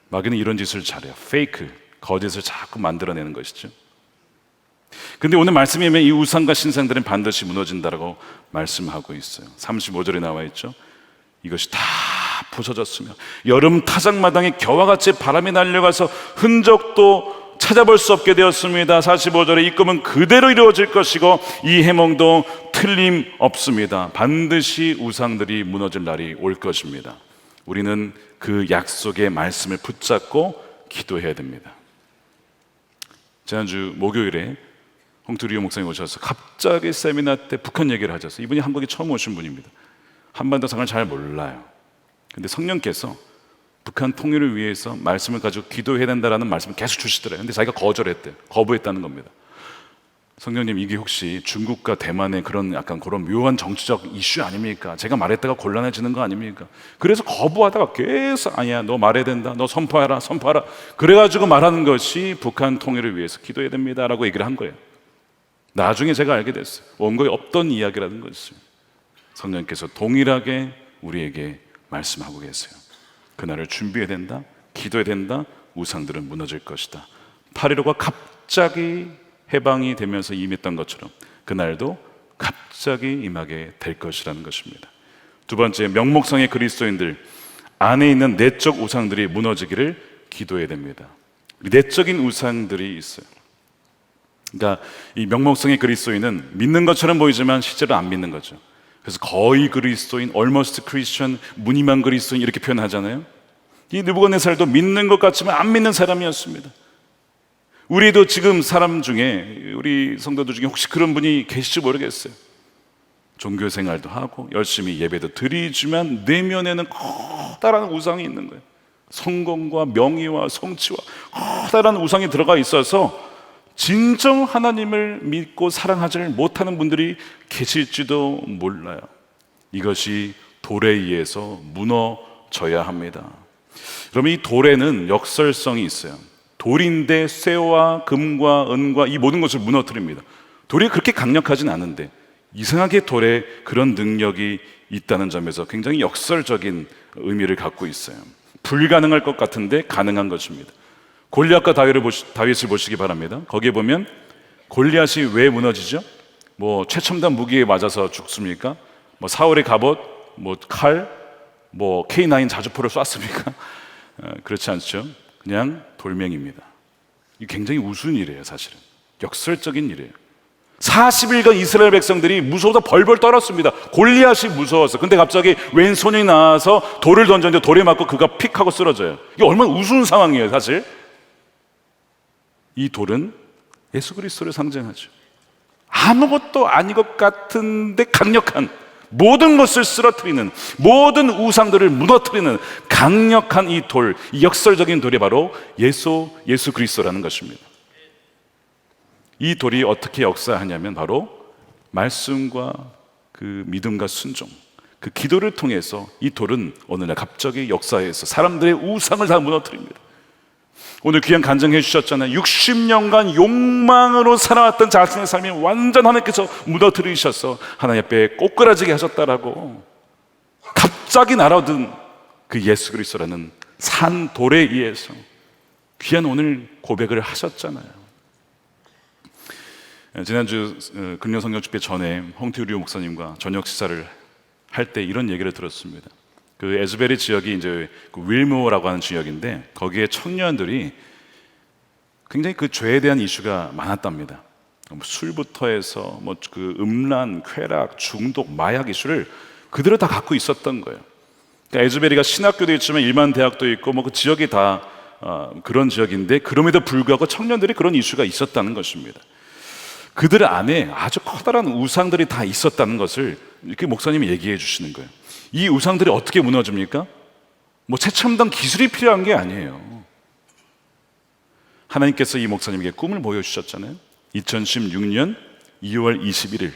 마귀는 이런 짓을 잘해요. 페이크, 거짓을 자꾸 만들어내는 것이죠. 근데 오늘 말씀에 보면 이 우상과 신상들은 반드시 무너진다라고 말씀하고 있어요. 35절에 나와 있죠. 이것이 다 부서졌으며 여름 타작마당에 겨와 같이 바람이 날려가서 흔적도 찾아볼 수 없게 되었습니다. 45절에 이 꿈은 그대로 이루어질 것이고 이 해몽도 틀림없습니다. 반드시 우상들이 무너질 날이 올 것입니다. 우리는 그 약속의 말씀을 붙잡고 기도해야 됩니다. 지난주 목요일에 홍투리오 목사님 오셔서 갑자기 세미나 때 북한 얘기를 하셨어요. 이분이 한국에 처음 오신 분입니다. 한반도 상황을 잘 몰라요. 근데 성령께서 북한 통일을 위해서 말씀을 가지고 기도해야 된다라는 말씀을 계속 주시더래요. 근데 자기가 거절했대요. 거부했다는 겁니다. 성령님, 이게 혹시 중국과 대만의 그런 약간 그런 묘한 정치적 이슈 아닙니까? 제가 말했다가 곤란해지는 거 아닙니까? 그래서 거부하다가 계속 아니야, 너 말해야 된다, 너 선포하라, 선포하라. 그래가지고 말하는 것이 북한 통일을 위해서 기도해야 됩니다라고 얘기를 한 거예요. 나중에 제가 알게 됐어요. 원고에 없던 이야기라는 것을 성령께서 동일하게 우리에게 말씀하고 계세요. 그날을 준비해야 된다, 기도해야 된다, 우상들은 무너질 것이다. 8.15가 갑자기 해방이 되면서 임했던 것처럼 그날도 갑자기 임하게 될 것이라는 것입니다. 두 번째, 명목상의 그리스도인들 안에 있는 내적 우상들이 무너지기를 기도해야 됩니다. 내적인 우상들이 있어요. 그러니까 이 명목상의 그리스도인은 믿는 것처럼 보이지만 실제로 안 믿는 거죠. 그래서 거의 그리스도인, almost Christian, 무늬만 그리스도인 이렇게 표현하잖아요. 이 느부갓네살도 믿는 것 같지만 안 믿는 사람이었습니다. 우리도 지금 사람 중에, 우리 성도들 중에 혹시 그런 분이 계실지 모르겠어요. 종교 생활도 하고 열심히 예배도 드리지만 내면에는 커다란 우상이 있는 거예요. 성공과 명예와 성취와 커다란 우상이 들어가 있어서 진정 하나님을 믿고 사랑하지를 못하는 분들이 계실지도 몰라요. 이것이 돌에 의해서 무너져야 합니다. 그러면 이 돌에는 역설성이 있어요. 돌인데 쇠와 금과 은과 이 모든 것을 무너뜨립니다. 돌이 그렇게 강력하진 않은데 이상하게 돌에 그런 능력이 있다는 점에서 굉장히 역설적인 의미를 갖고 있어요. 불가능할 것 같은데 가능한 것입니다. 골리앗과 다윗을 보시기 바랍니다. 거기에 보면 골리앗이 왜 무너지죠? 뭐 최첨단 무기에 맞아서 죽습니까? 뭐 사울의 갑옷, 뭐 칼, 뭐 K9 자주포를 쐈습니까? 그렇지 않죠. 그냥 돌멩이입니다. 이게 굉장히 우스운 일이에요. 사실은 역설적인 일이에요. 40일간 이스라엘 백성들이 무서워서 벌벌 떨었습니다. 골리앗이 무서워서. 근데 갑자기 웬 소년이 나와서 돌을 던졌는데 돌에 맞고 그가 픽 하고 쓰러져요. 이게 얼마나 우스운 상황이에요. 사실 이 돌은 예수 그리스도를 상징하죠. 아무것도 아닌 것 같은데 강력한, 모든 것을 쓰러뜨리는, 모든 우상들을 무너뜨리는 강력한 이 돌, 이 역설적인 돌이 바로 예수 그리스도라는 것입니다. 이 돌이 어떻게 역사하냐면 바로 말씀과 그 믿음과 순종, 그 기도를 통해서 이 돌은 오늘날 갑자기 역사해서 사람들의 우상을 다 무너뜨립니다. 오늘 귀한 간증해 주셨잖아요. 60년간 욕망으로 살아왔던 자신의 삶이 완전 하나님께서 무너뜨리셔서 하나님 앞에 꼬꾸라지게 하셨다라고 갑자기 날아든 그 예수 그리스도라는 산 돌에 의해서 귀한 오늘 고백을 하셨잖아요. 지난주 금요성경 집회 전에 홍태우리 목사님과 저녁 식사를 할 때 이런 얘기를 들었습니다. 그 에즈베리 지역이 이제 그 윌모어라고 하는 지역인데 거기에 청년들이 굉장히 그 죄에 대한 이슈가 많았답니다. 술부터 해서 뭐 그 음란, 쾌락, 중독, 마약 이슈를 그대로 다 갖고 있었던 거예요. 그러니까 에즈베리가 신학교도 있지만 일반 대학도 있고 뭐 그 지역이 다 그런 지역인데 그럼에도 불구하고 청년들이 그런 이슈가 있었다는 것입니다. 그들 안에 아주 커다란 우상들이 다 있었다는 것을 이렇게 목사님이 얘기해 주시는 거예요. 이 우상들이 어떻게 무너집니까? 뭐 최첨단 기술이 필요한 게 아니에요. 하나님께서 이 목사님에게 꿈을 보여주셨잖아요. 2016년 2월 21일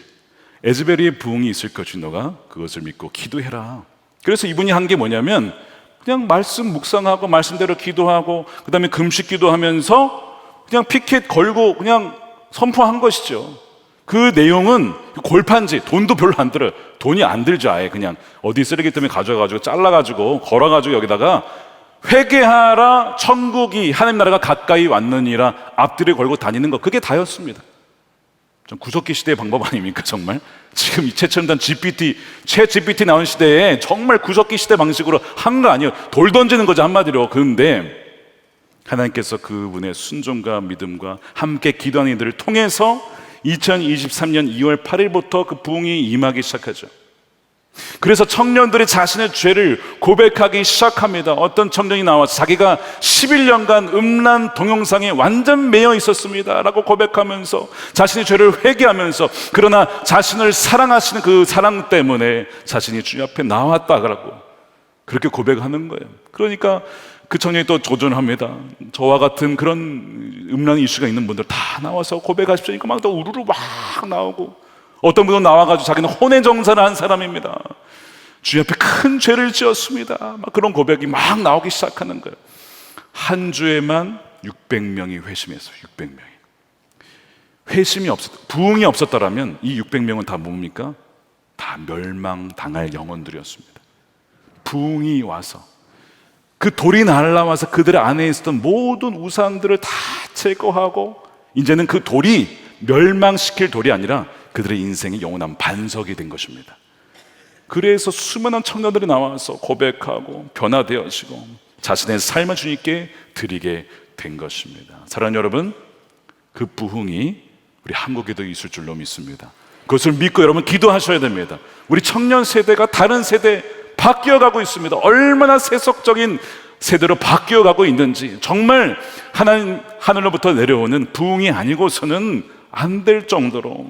에즈베리의 부흥이 있을 것이 너가 그것을 믿고 기도해라. 그래서 이분이 한 게 뭐냐면 그냥 말씀 묵상하고 말씀대로 기도하고 그 다음에 금식 기도하면서 그냥 피켓 걸고 그냥 선포한 것이죠. 그 내용은 골판지, 돈도 별로 안 들어요. 돈이 안 들죠. 아예 그냥 어디 쓰레기통에 가져가지고 잘라가지고 걸어가지고 여기다가 회개하라, 천국이 하나님 나라가 가까이 왔느니라 앞뒤를 걸고 다니는 것, 그게 다였습니다. 좀 구석기 시대의 방법 아닙니까 정말? 지금 이 최첨단 GPT 나온 시대에 정말 구석기 시대 방식으로 한 거 아니에요. 돌 던지는 거죠 한마디로. 그런데 하나님께서 그분의 순종과 믿음과 함께 기도하는 이들을 통해서 2023년 2월 8일부터 그 부흥이 임하기 시작하죠. 그래서 청년들이 자신의 죄를 고백하기 시작합니다. 어떤 청년이 나와서 자기가 11년간 음란 동영상에 완전 매여 있었습니다 라고 고백하면서 자신의 죄를 회개하면서 그러나 자신을 사랑하시는 그 사랑 때문에 자신이 주님 앞에 나왔다고 그렇게 고백하는 거예요. 그러니까 그 청년이 또 도전합니다. 저와 같은 그런 음란 이슈가 있는 분들 다 나와서 고백하십시오. 그러니까 막 또 우르르 막 나오고 어떤 분은 나와가지고 자기는 혼외정사를 한 사람입니다. 주님 앞에 큰 죄를 지었습니다. 막 그런 고백이 막 나오기 시작하는 거예요. 한 주에만 600명이 회심했어요. 600명이. 회심이 부흥이 없었더라면 이 600명은 다 뭡니까? 다 멸망당할 영혼들이었습니다. 부흥이 와서 그 돌이 날아와서 그들 안에 있었던 모든 우상들을 다 제거하고 이제는 그 돌이 멸망시킬 돌이 아니라 그들의 인생의 영원한 반석이 된 것입니다. 그래서 수많은 청년들이 나와서 고백하고 변화되어지고 자신의 삶을 주님께 드리게 된 것입니다. 사랑하는 여러분, 그 부흥이 우리 한국에도 있을 줄로 믿습니다. 그것을 믿고 여러분 기도하셔야 됩니다. 우리 청년 세대가 다른 세대 바뀌어가고 있습니다. 얼마나 세속적인 세대로 바뀌어가고 있는지 정말 하나님 하늘로부터 내려오는 부흥이 아니고서는 안 될 정도로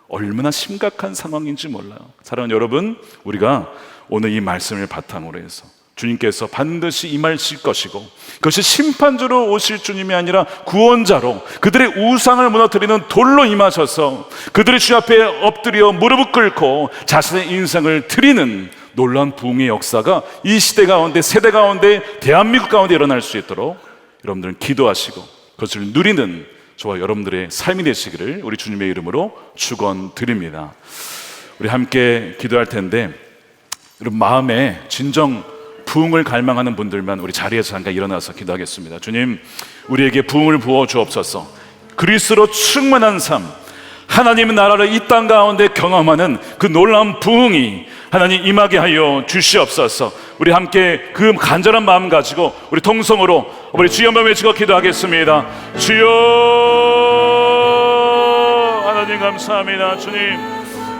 얼마나 심각한 상황인지 몰라요. 사랑하는 여러분, 우리가 오늘 이 말씀을 바탕으로 해서 주님께서 반드시 임하실 것이고 그것이 심판주로 오실 주님이 아니라 구원자로 그들의 우상을 무너뜨리는 돌로 임하셔서 그들의 주 앞에 엎드려 무릎을 꿇고 자신의 인생을 드리는 놀라운 부흥의 역사가 이 시대 가운데 세대 가운데 대한민국 가운데 일어날 수 있도록 여러분들은 기도하시고 그것을 누리는 저와 여러분들의 삶이 되시기를 우리 주님의 이름으로 축원드립니다. 우리 함께 기도할 텐데 여러분 마음에 진정 부흥을 갈망하는 분들만 우리 자리에서 잠깐 일어나서 기도하겠습니다. 주님, 우리에게 부흥을 부어 주옵소서. 그리스도로 충만한 삶, 하나님의 나라를 이 땅 가운데 경험하는 그 놀라운 부흥이 하나님 임하게 하여 주시옵소서. 우리 함께 그 간절한 마음 가지고 우리 통성으로 우리 주여 한번 외치고 기도하겠습니다. 주여, 하나님 감사합니다. 주님,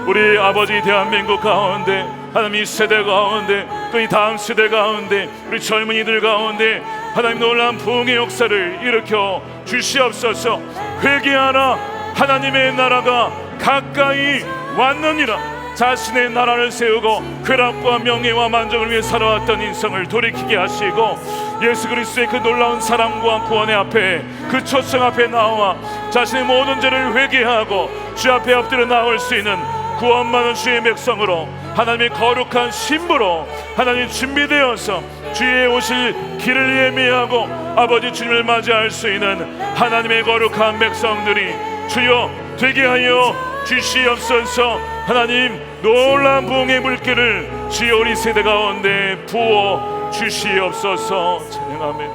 우리 아버지 대한민국 가운데 하나님 이 세대 가운데 또 이 다음 세대 가운데 우리 젊은이들 가운데 하나님 놀라운 부흥의 역사를 일으켜 주시옵소서. 회개하라, 하나님의 나라가 가까이 왔느니라. 자신의 나라를 세우고 쾌락과 명예와 만족을 위해 살아왔던 인생을 돌이키게 하시고 예수 그리스도의 그 놀라운 사랑과 구원의 앞에 그 초청 앞에 나와 자신의 모든 죄를 회개하고 주 앞에 엎드려 나올 수 있는 구원받은 주의 백성으로 하나님의 거룩한 신부로 하나님 준비되어서 주의 오실 길을 예미하고 아버지 주님을 맞이할 수 있는 하나님의 거룩한 백성들이 주여 되게 하여 주시옵소서. 하나님 놀라운 부흥의 물결을 주여 우리 세대 가운데 부어 주시옵소서. 찬양합니다.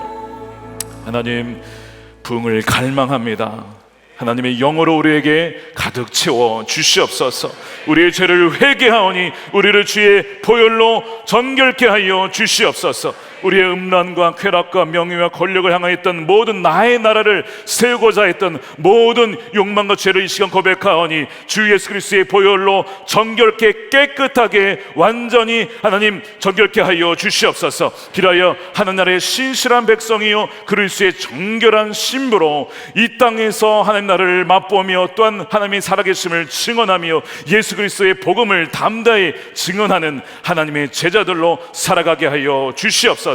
하나님, 부흥을 갈망합니다. 하나님의 영으로 우리에게 가득 채워 주시옵소서. 우리의 죄를 회개하오니 우리를 주의 보혈로 정결케 하여 주시옵소서. 우리의 음란과 쾌락과 명예와 권력을 향하였던 모든 나의 나라를 세우고자 했던 모든 욕망과 죄를 이 시간 고백하오니 주 예수 그리스도의 보혈로 정결케 깨끗하게 완전히 하나님 정결케 하여 주시옵소서. 길하여 하늘나라의 신실한 백성이요 그리스도의 정결한 신부로 이 땅에서 하나님 나라를 맛보며 또한 하나님이 살아계심을 증언하며 예수 그리스도의 복음을 담대히 증언하는 하나님의 제자들로 살아가게 하여 주시옵소서.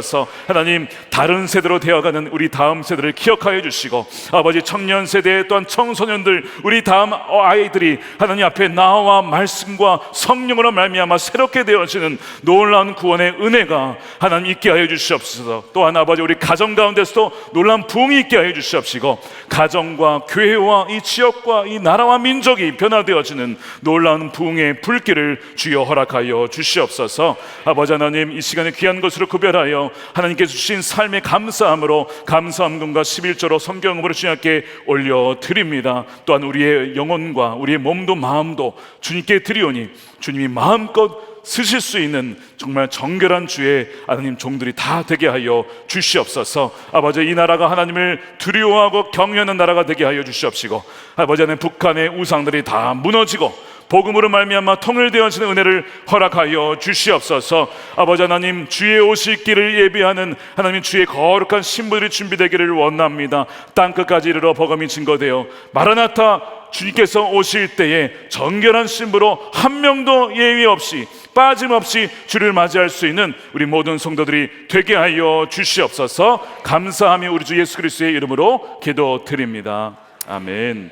하나님, 다른 세대로 되어가는 우리 다음 세대를 기억하여 주시고, 아버지 청년 세대 또한 청소년들 우리 다음 아이들이 하나님 앞에 나와 말씀과 성령으로 말미암아 새롭게 되어지는 놀라운 구원의 은혜가 하나님 있게 하여 주시옵소서. 또한 아버지 우리 가정 가운데서도 놀라운 부흥이 있게 하여 주시옵시고, 가정과 교회와 이 지역과 이 나라와 민족이 변화되어지는 놀라운 부흥의 불길을 주여 허락하여 주시옵소서. 아버지 하나님, 이 시간에 귀한 것으로 구별하여 하나님께서 주신 삶의 감사함으로 감사함금과 11조로 성경음으로 주님께 올려드립니다. 또한 우리의 영혼과 우리의 몸도 마음도 주님께 드리오니 주님이 마음껏 쓰실 수 있는 정말 정결한 주의 하나님 종들이 다 되게 하여 주시옵소서. 아버지, 이 나라가 하나님을 두려워하고 경외하는 나라가 되게 하여 주시옵시고, 아버지 하나님, 북한의 우상들이 다 무너지고 복음으로 말미암아 통일되어지는 은혜를 허락하여 주시옵소서. 아버지 하나님, 주의 오실 길을 예비하는 하나님 주의 거룩한 신부들이 준비되기를 원합니다. 땅끝까지 이르러 복음이 증거되어 마라나타 주님께서 오실 때에 정결한 신부로 한 명도 예외 없이 빠짐없이 주를 맞이할 수 있는 우리 모든 성도들이 되게 하여 주시옵소서. 감사하며 우리 주 예수 그리스도의 이름으로 기도드립니다. 아멘.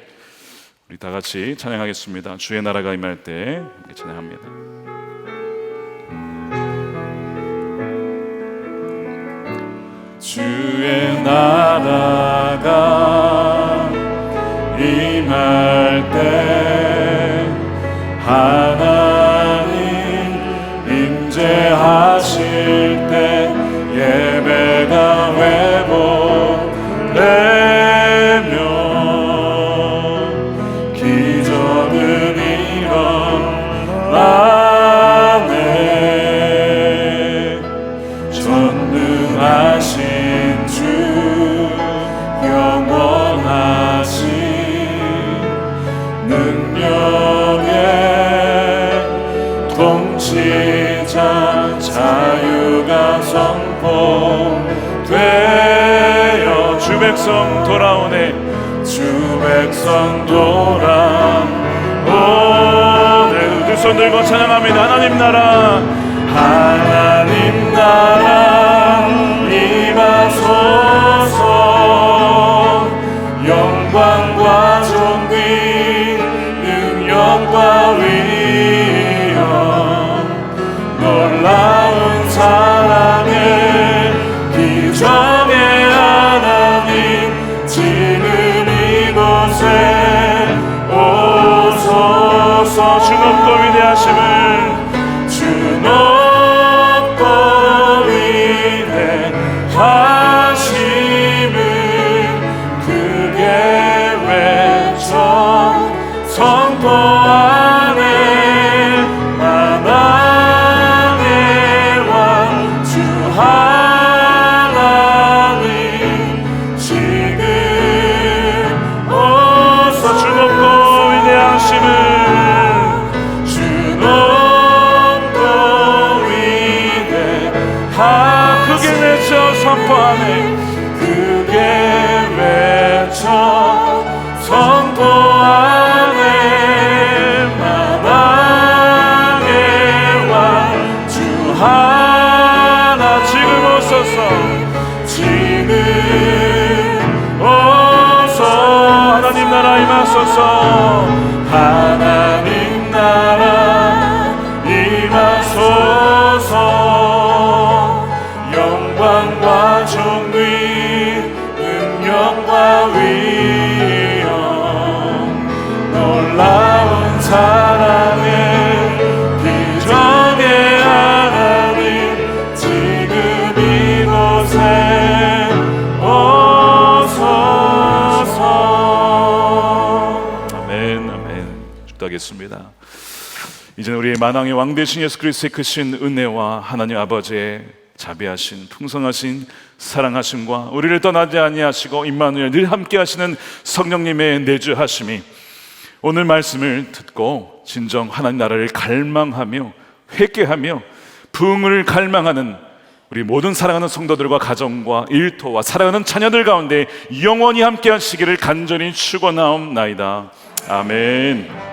우리 다 같이 찬양하겠습니다. 주의 나라가 임할 때 함께 찬양합니다. 주의 나라가 임할 때 하나님 임재하실 때 예배가 회복되며 기적은 일어나네. 전능하신 주 영원하신 능력의 통치자 자유가 선포되어 주 백성 돌아오네. 주 백성 돌아오네. 두 손 들고 찬양합니다. 하나님 나라, 하나님 나라 임하소서. 영광과 존귀 능력과 위엄 놀라운 사랑의 기적의 하나님 지금 이곳에 오소서. 주 높고 위대하심을, 주 높고 위대하심을 크게 외쳐 선포하네. 만왕의 왕 주 하나님 지금 오소. 주 높고 위대하심을, 주 높고 위대하 크게 외쳐 선포하네. 크게 외쳐 선포하네. 만왕의 왕 주 하나 지금 오소서. 지금 오소. 하나님 나라 임하소서. 하나님 나라 임하소서. 영광과 존귀 능력과 위엄 놀라운 사랑의 기적의 하나님 지금 이곳에 축도하겠습니다. 이제는 우리의 만왕의 왕 되신 예수 그리스도의 크신 은혜와 하나님 아버지의 자비하신 풍성하신 사랑하심과 우리를 떠나지 아니하시고 임마누엘 늘 함께 하시는 성령님의 내주하심이 오늘 말씀을 듣고 진정 하나님 나라를 갈망하며 회개하며 부흥을 갈망하는 우리 모든 사랑하는 성도들과 가정과 일터와 사랑하는 자녀들 가운데 영원히 함께 하시기를 간절히 축원하옵나이다. 아멘.